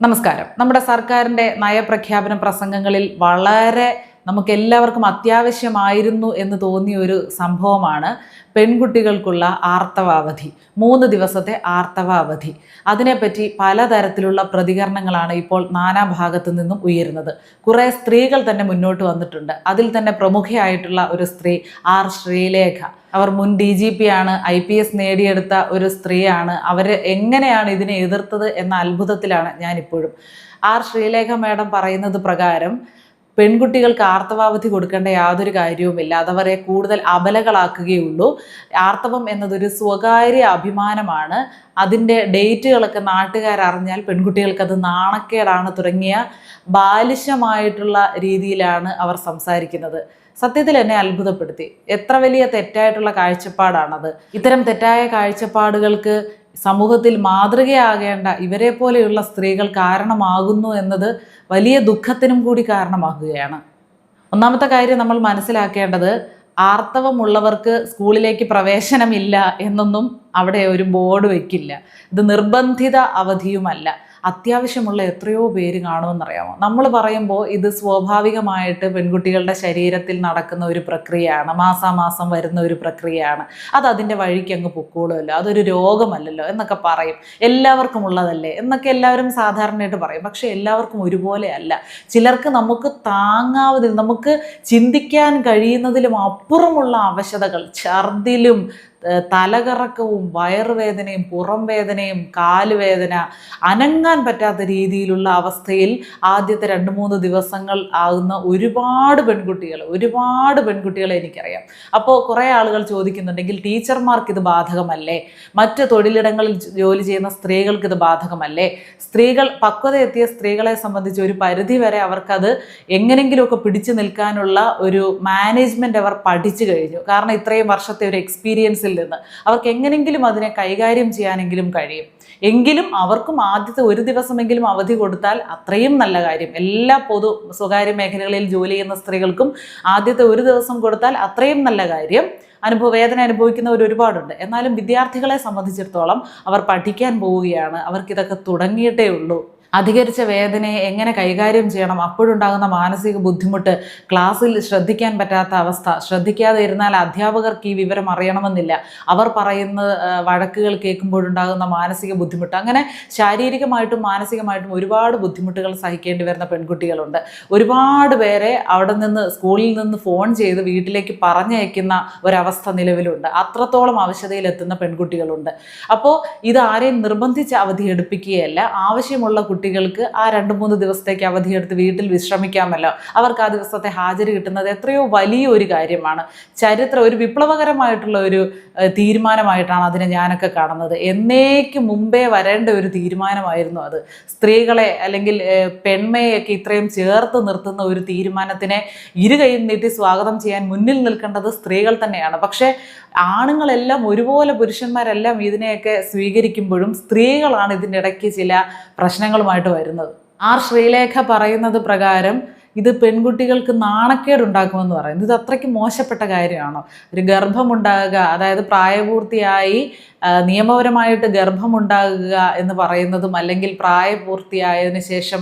നമസ്കാരം. നമ്മുടെ സർക്കാരിൻ്റെ നയപ്രഖ്യാപന പ്രസംഗങ്ങളിൽ വളരെ നമുക്കെല്ലാവർക്കും അത്യാവശ്യമായിരുന്നു എന്ന് തോന്നിയ ഒരു സംഭവമാണ് പെൺകുട്ടികൾക്കുള്ള ആർത്തവ അവധി. 3 ദിവസത്തെ ആർത്തവ അവധി. അതിനെപ്പറ്റി പലതരത്തിലുള്ള പ്രതികരണങ്ങളാണ് ഇപ്പോൾ നാനാഭാഗത്തു നിന്നും ഉയരുന്നത്. കുറേ സ്ത്രീകൾ തന്നെ മുന്നോട്ട് വന്നിട്ടുണ്ട്. അതിൽ തന്നെ പ്രമുഖയായിട്ടുള്ള ഒരു സ്ത്രീ ആർ ശ്രീലേഖ. അവർ മുൻ DGP ആണ്, IPS നേടിയെടുത്ത ഒരു സ്ത്രീയാണ്. അവർ എങ്ങനെയാണ് ഇതിനെ എതിർത്തത് എന്ന അത്ഭുതത്തിലാണ് ഞാനിപ്പോഴും. ആർ ശ്രീലേഖ മാഡം പറയുന്നത് പ്രകാരം പെൺകുട്ടികൾക്ക് ആർത്തവാവധി കൊടുക്കേണ്ട യാതൊരു കാര്യവുമില്ല, അതവരെ കൂടുതൽ അബലകളാക്കുകയുള്ളൂ. ആർത്തവം എന്നതൊരു സ്വകാര്യ അഭിമാനമാണ്. അതിൻ്റെ ഡേറ്റുകളൊക്കെ നാട്ടുകാരറിഞ്ഞാൽ പെൺകുട്ടികൾക്കത് നാണക്കേടാണ് തുടങ്ങിയ ബാലിശമായിട്ടുള്ള രീതിയിലാണ് അവർ സംസാരിക്കുന്നത്. സത്യത്തിൽ എന്നെ അത്ഭുതപ്പെടുത്തി. എത്ര വലിയ തെറ്റായിട്ടുള്ള കാഴ്ചപ്പാടാണത്. ഇത്തരം തെറ്റായ കാഴ്ചപ്പാടുകൾക്ക് സമൂഹത്തിൽ മാതൃകയാകേണ്ട ഇവരെ പോലെയുള്ള സ്ത്രീകൾ കാരണമാകുന്നു എന്നത് വലിയ ദുഃഖത്തിനും കൂടി കാരണമാകുകയാണ്. ഒന്നാമത്തെ കാര്യം നമ്മൾ മനസ്സിലാക്കേണ്ടത്, ആർത്തവമുള്ളവർക്ക് സ്കൂളിലേക്ക് പ്രവേശനമില്ല എന്നൊന്നും അവിടെ ഒരു ബോർഡ് വയ്ക്കില്ല. ഇത് നിർബന്ധിത അവധിയുമല്ല. അത്യാവശ്യമുള്ള എത്രയോ പേര് കാണുമെന്നറിയാമോ? നമ്മൾ പറയുമ്പോൾ ഇത് സ്വാഭാവികമായിട്ട് പെൺകുട്ടികളുടെ ശരീരത്തിൽ നടക്കുന്ന ഒരു പ്രക്രിയയാണ്, മാസാമാസം വരുന്ന ഒരു പ്രക്രിയയാണ്, അത് അതിൻ്റെ വഴിക്ക് അങ്ങ് പൊക്കോളുമല്ലോ, അതൊരു രോഗമല്ലല്ലോ എന്നൊക്കെ പറയും. എല്ലാവർക്കും ഉള്ളതല്ലേ എന്നൊക്കെ എല്ലാവരും സാധാരണയായിട്ട് പറയും. പക്ഷെ എല്ലാവർക്കും ഒരുപോലെ അല്ല. ചിലർക്ക് നമുക്ക് നമുക്ക് ചിന്തിക്കാൻ കഴിയുന്നതിലും അപ്പുറമുള്ള അവശതകൾ, ഛർദിലും തലകറക്കവും വയറുവേദനയും പുറം വേദനയും കാലുവേദന, അനങ്ങാൻ പറ്റാത്ത രീതിയിലുള്ള അവസ്ഥയിൽ ആദ്യത്തെ 2-3 ദിവസങ്ങൾ ആകുന്ന ഒരുപാട് പെൺകുട്ടികളെ എനിക്കറിയാം. അപ്പോൾ കുറേ ആളുകൾ ചോദിക്കുന്നുണ്ടെങ്കിൽ ടീച്ചർമാർക്ക് ഇത് ബാധകമല്ലേ, മറ്റ് തൊഴിലിടങ്ങളിൽ ജോലി ചെയ്യുന്ന സ്ത്രീകൾക്ക് ഇത് ബാധകമല്ലേ? സ്ത്രീകൾ, പക്വതയെത്തിയ സ്ത്രീകളെ സംബന്ധിച്ച് ഒരു പരിധി വരെ അവർക്കത് എങ്ങനെങ്കിലുമൊക്കെ പിടിച്ചു നിൽക്കാനുള്ള ഒരു മാനേജ്മെൻറ്റ് അവർ പഠിച്ചു കഴിഞ്ഞു. കാരണം ഇത്രയും വർഷത്തെ ഒരു എക്സ്പീരിയൻസിൽ നിന്ന് അവർക്ക് എങ്ങനെങ്കിലും അതിനെ കൈകാര്യം ചെയ്യാനെങ്കിലും കഴിയും. എങ്കിലും അവർക്കും ആദ്യത്തെ 1 ദിവസമെങ്കിലും അവധി കൊടുത്താൽ അത്രയും നല്ല കാര്യം. എല്ലാ സ്വകാര്യ മേഖലകളിൽ ജോലി ചെയ്യുന്ന സ്ത്രീകൾക്കും ആദ്യത്തെ 1 ദിവസം കൊടുത്താൽ അത്രയും നല്ല കാര്യം. വേദന അനുഭവിക്കുന്നവർ ഒരുപാടുണ്ട്. എന്നാലും വിദ്യാർത്ഥികളെ സംബന്ധിച്ചിടത്തോളം അവർ പഠിക്കാൻ പോവുകയാണ്, അവർക്കിതൊക്കെ തുടങ്ങിയിട്ടേ ഉള്ളൂ. അധികരിച്ച വേദനയെ എങ്ങനെ കൈകാര്യം ചെയ്യണം, അപ്പോഴുണ്ടാകുന്ന മാനസിക ബുദ്ധിമുട്ട്, ക്ലാസ്സിൽ ശ്രദ്ധിക്കാൻ പറ്റാത്ത അവസ്ഥ, ശ്രദ്ധിക്കാതെ ഇരുന്നാൽ അധ്യാപകർക്ക് ഈ വിവരം അറിയണമെന്നില്ല, അവർ പറയുന്ന വഴക്കുകൾ കേൾക്കുമ്പോഴുണ്ടാകുന്ന മാനസിക ബുദ്ധിമുട്ട്, അങ്ങനെ ശാരീരികമായിട്ടും മാനസികമായിട്ടും ഒരുപാട് ബുദ്ധിമുട്ടുകൾ സഹിക്കേണ്ടി വരുന്ന പെൺകുട്ടികളുണ്ട്. ഒരുപാട് പേരെ അവിടെ നിന്ന്, സ്കൂളിൽ നിന്ന് ഫോൺ ചെയ്ത് വീട്ടിലേക്ക് പറഞ്ഞയക്കുന്ന ഒരവസ്ഥ നിലവിലുണ്ട്. അത്രത്തോളം അവശതയിലെത്തുന്ന പെൺകുട്ടികളുണ്ട്. അപ്പോൾ ഇത് ആരെയും നിർബന്ധിച്ച് അവധി എടുപ്പിക്കുകയല്ല. ആവശ്യമുള്ള കുട്ടികൾക്ക് ആ 2-3 ദിവസത്തേക്ക് അവധിയെടുത്ത് വീട്ടിൽ വിശ്രമിക്കാമല്ലോ. അവർക്ക് ആ ദിവസത്തെ ഹാജര് കിട്ടുന്നത് എത്രയോ വലിയൊരു കാര്യമാണ്. ഒരു വിപ്ലവകരമായിട്ടുള്ള ഒരു തീരുമാനമായിട്ടാണ് അതിനെ ഞാനൊക്കെ കാണുന്നത്. എന്നേക്ക് മുമ്പേ വരേണ്ട ഒരു തീരുമാനമായിരുന്നു അത്. സ്ത്രീകളെ അല്ലെങ്കിൽ പെൺമയൊക്കെ ഇത്രയും ചേർത്ത് നിർത്തുന്ന ഒരു തീരുമാനത്തിനെ ഇരുകൈയും നീട്ടി സ്വാഗതം ചെയ്യാൻ മുന്നിൽ നിൽക്കേണ്ടത് സ്ത്രീകൾ തന്നെയാണ്. പക്ഷേ ആണുങ്ങളെല്ലാം ഒരുപോലെ, പുരുഷന്മാരെല്ലാം ഇതിനെയൊക്കെ സ്വീകരിക്കുമ്പോഴും സ്ത്രീകളാണ് ഇതിൻ്റെ ഇടയ്ക്ക് ചില പ്രശ്നങ്ങളുമായിട്ട് വരുന്നത്. ആർ ശ്രീലേഖ പറയുന്നത് പ്രകാരം ഇത് പെൺകുട്ടികൾക്ക് നാണക്കേടുണ്ടാക്കുമെന്ന് പറയുന്നത് ഇത് അത്രയ്ക്ക് മോശപ്പെട്ട കാര്യമാണോ? ഒരു ഗർഭമുണ്ടാകുക, അതായത് പ്രായപൂർത്തിയായി നിയമപരമായിട്ട് ഗർഭമുണ്ടാകുക എന്ന് പറയുന്നതും, അല്ലെങ്കിൽ പ്രായപൂർത്തിയായതിനു ശേഷം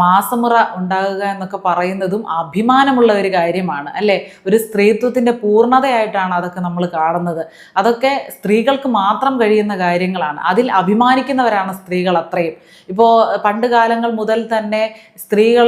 മാസമുറ ഉണ്ടാകുക എന്നൊക്കെ പറയുന്നതും അഭിമാനമുള്ള ഒരു കാര്യമാണ് അല്ലേ? ഒരു സ്ത്രീത്വത്തിൻ്റെ പൂർണ്ണതയായിട്ടാണ് അതൊക്കെ നമ്മൾ കാണുന്നത്. അതൊക്കെ സ്ത്രീകൾക്ക് മാത്രം കഴിയുന്ന കാര്യങ്ങളാണ്. അതിൽ അഭിമാനിക്കുന്നവരാണ് സ്ത്രീകൾ അത്രയും. ഇപ്പോൾ പണ്ട് കാലങ്ങൾ മുതൽ തന്നെ സ്ത്രീകൾ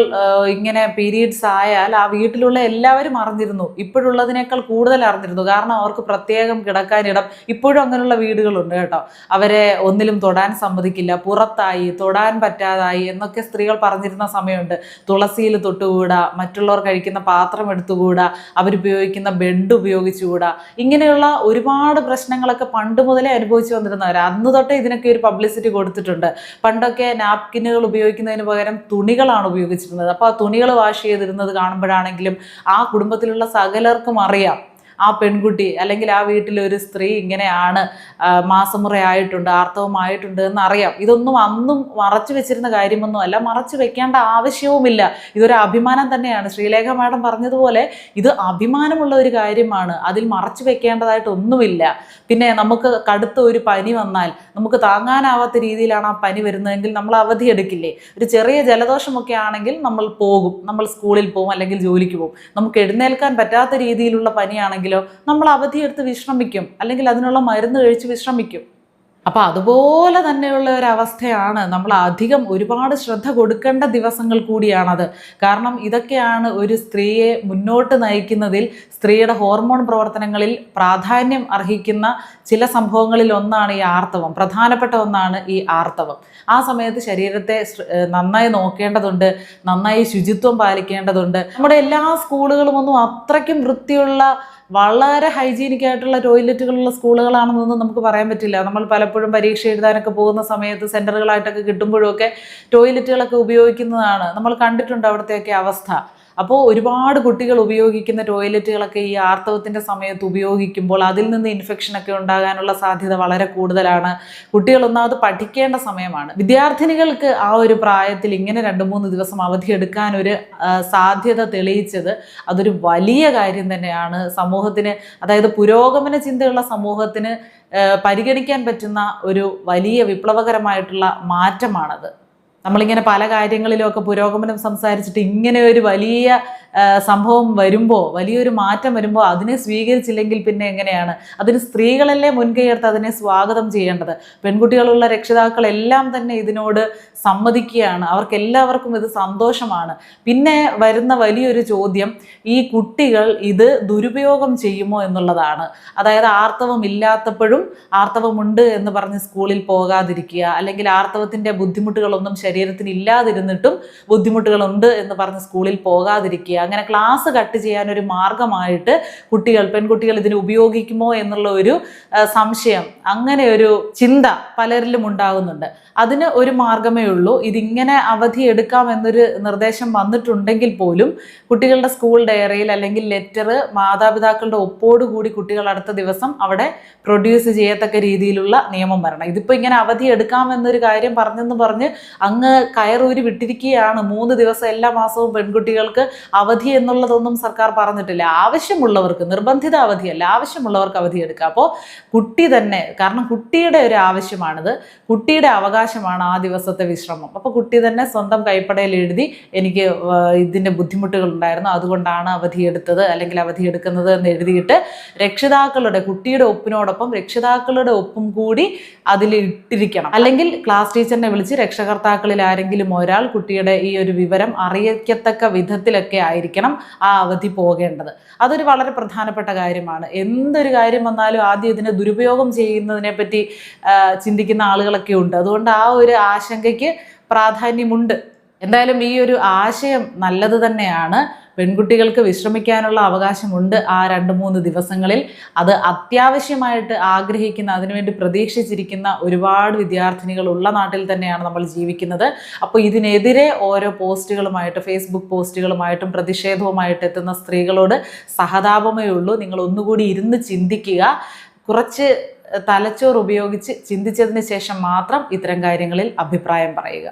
ഇങ്ങനെ പീരീഡ്സ് ആയാൽ ആ വീട്ടിലുള്ള എല്ലാവരും അറിഞ്ഞിരുന്നു. ഇപ്പോഴുള്ളതിനേക്കാൾ കൂടുതൽ അറിഞ്ഞിരുന്നു. കാരണം അവർക്ക് പ്രത്യേകം കിടക്കാനിടം, ഇപ്പോഴും അങ്ങനെയുള്ള വീടുകളുണ്ട് കേട്ടോ. അവരെ ഒന്നിലും തൊടാൻ സമ്മതിക്കില്ല, പുറത്തായി, തൊടാൻ പറ്റാതായി എന്നൊക്കെ സ്ത്രീകൾ പറഞ്ഞിരുന്ന സമയമുണ്ട്. തുളസിയിൽ തൊട്ടുകൂടാ, മറ്റുള്ളവർ കഴിക്കുന്ന പാത്രം എടുത്തുകൂടാ, അവരുപയോഗിക്കുന്ന ബെഡ് ഉപയോഗിച്ചുകൂടാ, ഇങ്ങനെയുള്ള ഒരുപാട് പ്രശ്നങ്ങളൊക്കെ പണ്ട് മുതലേ അനുഭവിച്ചു വന്നിരുന്നവർ. അന്ന് തൊട്ടേ ഇതിനൊക്കെ ഒരു പബ്ലിസിറ്റി കൊടുത്തിട്ടുണ്ട്. പണ്ടൊക്കെ നാപ്കിനുകൾ ഉപയോഗിക്കുന്നതിന് പകരം തുണികളാണ് ഉപയോഗിച്ചിരുന്നത്. അപ്പോൾ ആ തുണികൾ വാഷ് ചെയ്തിരുന്നത് കാണുമ്പോഴാണെങ്കിലും ആ കുടുംബത്തിലുള്ള സകലർക്കും അറിയാം ആ പെൺകുട്ടി അല്ലെങ്കിൽ ആ വീട്ടിലെ ഒരു സ്ത്രീ ഇങ്ങനെയാണ്, മാസമുറയായിട്ടുണ്ട്, ആർത്തവമായിട്ടുണ്ട് എന്നറിയാം. ഇതൊന്നും അന്നും മറച്ചു വെച്ചിരുന്ന കാര്യമൊന്നും അല്ല, മറച്ചു വെക്കേണ്ട ആവശ്യവുമില്ല. ഇതൊരു അഭിമാനം തന്നെയാണ്. ശ്രീലേഖ മാഡം പറഞ്ഞതുപോലെ ഇത് അഭിമാനമുള്ള ഒരു കാര്യമാണ്, അതിൽ മറച്ചു വെക്കേണ്ടതായിട്ട് ഒന്നുമില്ല. പിന്നെ നമുക്ക് കടുത്ത ഒരു പനി വന്നാൽ നമുക്ക് താങ്ങാനാവാത്ത രീതിയിലാണ് ആ പനി വരുന്നതെങ്കിൽ നമ്മൾ അവധിയെടുക്കില്ലേ? ഒരു ചെറിയ ജലദോഷമൊക്കെ ആണെങ്കിൽ നമ്മൾ പോകും, നമ്മൾ സ്കൂളിൽ പോകും അല്ലെങ്കിൽ ജോലിക്ക് പോകും. നമുക്ക് എഴുന്നേൽക്കാൻ പറ്റാത്ത രീതിയിലുള്ള പനിയാണെങ്കിലോ നമ്മൾ അവധിയെടുത്ത് വിശ്രമിക്കും, അല്ലെങ്കിൽ അതിനുള്ള മരുന്ന് കഴിച്ച് വിശ്രമിക്കും. അപ്പോൾ അതുപോലെ തന്നെയുള്ള ഒരവസ്ഥയാണ്. നമ്മൾ അധികം ഒരുപാട് ശ്രദ്ധ കൊടുക്കേണ്ട ദിവസങ്ങൾ കൂടിയാണത്. കാരണം ഇതൊക്കെയാണ് ഒരു സ്ത്രീയെ മുന്നോട്ട് നയിക്കുന്നതിൽ, സ്ത്രീയുടെ ഹോർമോൺ പ്രവർത്തനങ്ങളിൽ പ്രാധാന്യം അർഹിക്കുന്ന ചില സംഭവങ്ങളിൽ ഒന്നാണ് ഈ ആർത്തവം. പ്രധാനപ്പെട്ട ഒന്നാണ് ഈ ആർത്തവം. ആ സമയത്ത് ശരീരത്തെ നന്നായി നോക്കേണ്ടതുണ്ട്, നന്നായി ശുചിത്വം പാലിക്കേണ്ടതുണ്ട്. നമ്മുടെ എല്ലാ സ്കൂളുകളും ഒന്നും അത്രയ്ക്കും വൃത്തിയുള്ള, വളരെ ഹൈജീനിക് ആയിട്ടുള്ള ടോയ്ലറ്റുകളുള്ള സ്കൂളുകളാണെന്നൊന്നും നമുക്ക് പറയാൻ പറ്റില്ല. നമ്മൾ പലപ്പോഴും പരീക്ഷ എഴുതാനൊക്കെ പോകുന്ന സമയത്ത് സെൻറ്ററുകളായിട്ടൊക്കെ കിട്ടുമ്പോഴൊക്കെ ടോയ്ലറ്റുകളൊക്കെ ഉപയോഗിക്കുന്നതാണ് നമ്മൾ കണ്ടിട്ടുണ്ട് അവിടുത്തെയൊക്കെ അവസ്ഥ. അപ്പോൾ ഒരുപാട് കുട്ടികൾ ഉപയോഗിക്കുന്ന ടോയ്ലറ്റുകളൊക്കെ ഈ ആർത്തവത്തിൻ്റെ സമയത്ത് ഉപയോഗിക്കുമ്പോൾ അതിൽ നിന്ന് ഇൻഫെക്ഷനൊക്കെ ഉണ്ടാകാനുള്ള സാധ്യത വളരെ കൂടുതലാണ്. കുട്ടികൾ ഒന്നാമത് പഠിക്കേണ്ട സമയമാണ്. വിദ്യാർത്ഥിനികൾക്ക് ആ ഒരു പ്രായത്തിൽ ഇങ്ങനെ 2-3 ദിവസം അവധിയെടുക്കാൻ ഒരു സാധ്യത തെളിയിച്ചത് അതൊരു വലിയ കാര്യം തന്നെയാണ് സമൂഹത്തിന്. അതായത് പുരോഗമന ചിന്തയുള്ള സമൂഹത്തിന് പരിഗണിക്കാൻ പറ്റുന്ന ഒരു വലിയ വിപ്ലവകരമായിട്ടുള്ള മാറ്റമാണത്. നമ്മളിങ്ങനെ പല കാര്യങ്ങളിലുമൊക്കെ പുരോഗമനം സംസാരിച്ചിട്ട് ഇങ്ങനെ ഒരു വലിയ സംഭവം വരുമ്പോൾ, വലിയൊരു മാറ്റം വരുമ്പോൾ അതിനെ സ്വീകരിച്ചില്ലെങ്കിൽ പിന്നെ എങ്ങനെയാണ്? അതിന് സ്ത്രീകളല്ലേ മുൻകൈയെടുത്ത് അതിനെ സ്വാഗതം ചെയ്യേണ്ടത്. പെൺകുട്ടികളുള്ള രക്ഷിതാക്കളെല്ലാം തന്നെ ഇതിനോട് സമ്മതിക്കുകയാണ്, അവർക്കെല്ലാവർക്കും ഇത് സന്തോഷമാണ്. പിന്നെ വരുന്ന വലിയൊരു ചോദ്യം, ഈ കുട്ടികൾ ഇത് ദുരുപയോഗം ചെയ്യുമോ എന്നുള്ളതാണ്. അതായത് ആർത്തവം ഇല്ലാത്തപ്പോഴും ആർത്തവമുണ്ട് എന്ന് പറഞ്ഞ് സ്കൂളിൽ പോകാതിരിക്കുക, അല്ലെങ്കിൽ ആർത്തവത്തിൻ്റെ ബുദ്ധിമുട്ടുകളൊന്നും ശരീരത്തിന് ഇല്ലാതിരുന്നിട്ടും ബുദ്ധിമുട്ടുകളുണ്ട് എന്ന് പറഞ്ഞ് സ്കൂളിൽ പോകാതിരിക്കുക, അങ്ങനെ ക്ലാസ് കട്ട് ചെയ്യാനൊരു മാർഗമായിട്ട് പെൺകുട്ടികൾ ഇതിനെ ഉപയോഗിക്കുമോ എന്നുള്ള ഒരു സംശയം, അങ്ങനെ ഒരു ചിന്ത പലരിലും ഉണ്ടാകുന്നുണ്ട്. അതിന് ഒരു മാർഗമേ ഉള്ളൂ. ഇതിങ്ങനെ അവധി എടുക്കാം എന്നൊരു നിർദ്ദേശം വന്നിട്ടുണ്ടെങ്കിൽ പോലും കുട്ടികളുടെ സ്കൂൾ ഡയറിയിൽ അല്ലെങ്കിൽ ലെറ്റർ മാതാപിതാക്കളുടെ ഒപ്പോടുകൂടി കുട്ടികൾ അടുത്ത ദിവസം അവിടെ പ്രൊഡ്യൂസ് ചെയ്യത്തക്ക രീതിയിലുള്ള നിയമം വരണം. ഇതിപ്പോൾ ഇങ്ങനെ അവധി എടുക്കാം എന്നൊരു കാര്യം പറഞ്ഞ് അങ്ങ് കയറൂരി വിട്ടിരിക്കുകയാണ്. 3 ദിവസം എല്ലാ മാസവും പെൺകുട്ടികൾക്ക് അവധി എന്നുള്ളതൊന്നും സർക്കാർ പറഞ്ഞിട്ടില്ല. ആവശ്യമുള്ളവർക്ക്, നിർബന്ധിത അവധിയല്ല, ആവശ്യമുള്ളവർക്ക് അവധി എടുക്കുക. അപ്പോൾ കുട്ടി തന്നെ, കാരണം കുട്ടിയുടെ ഒരു ആവശ്യമാണിത്, കുട്ടിയുടെ അവകാശമാണ് ആ ദിവസത്തെ വിശ്രമം. അപ്പോൾ കുട്ടി തന്നെ സ്വന്തം കൈപ്പടയിൽ എഴുതി എനിക്ക് ഇതിൻ്റെ ബുദ്ധിമുട്ടുകൾ ഉണ്ടായിരുന്നു, അതുകൊണ്ടാണ് അവധിയെടുത്തത് അല്ലെങ്കിൽ അവധിയെടുക്കുന്നത് എന്ന് എഴുതിയിട്ട് കുട്ടിയുടെ ഒപ്പിനോടൊപ്പം രക്ഷിതാക്കളുടെ ഒപ്പും കൂടി അതിൽ ഇട്ടിരിക്കണം. അല്ലെങ്കിൽ ക്ലാസ് ടീച്ചറിനെ വിളിച്ച് രക്ഷകർത്താക്കളിൽ ആരെങ്കിലും ഒരാൾ കുട്ടിയുടെ ഈ ഒരു വിവരം അറിയിക്കത്തക്ക വിധത്തിലൊക്കെ ആയിരിക്കണം ആ അവധി പോകേണ്ടത്. അതൊരു വളരെ പ്രധാനപ്പെട്ട കാര്യമാണ്. എന്തൊരു കാര്യം വന്നാലും ആദ്യം ഇതിനെ ദുരുപയോഗം ചെയ്യുന്നതിനെ പറ്റി ചിന്തിക്കുന്ന ആളുകളൊക്കെ ഉണ്ട്. അതുകൊണ്ട് ആ ഒരു ആശങ്കയ്ക്ക് പ്രാധാന്യമുണ്ട്. എന്തായാലും ഈ ഒരു ആശയം നല്ലത് തന്നെയാണ്. പെൺകുട്ടികൾക്ക് വിശ്രമിക്കാനുള്ള അവകാശമുണ്ട് ആ 2-3 ദിവസങ്ങളിൽ. അത് അത്യാവശ്യമായിട്ട് ആഗ്രഹിക്കുന്ന, അതിനുവേണ്ടി പ്രതീക്ഷിച്ചിരിക്കുന്ന ഒരുപാട് വിദ്യാർത്ഥിനികൾ ഉള്ള നാട്ടിൽ തന്നെയാണ് നമ്മൾ ജീവിക്കുന്നത്. അപ്പോൾ ഇതിനെതിരെ ഓരോ പോസ്റ്റുകളുമായിട്ട്, ഫേസ്ബുക്ക് പോസ്റ്റുകളുമായിട്ടും പ്രതിഷേധവുമായിട്ട് എത്തുന്ന സ്ത്രീകളോട് സഹതാപമേ ഉള്ളൂ. നിങ്ങൾ ഒന്നുകൂടി ഇരുന്ന് ചിന്തിക്കുക. കുറച്ച് തലച്ചോറ് ഉപയോഗിച്ച് ചിന്തിച്ചതിന് ശേഷം മാത്രം ഇത്തരം കാര്യങ്ങളിൽ അഭിപ്രായം പറയുക.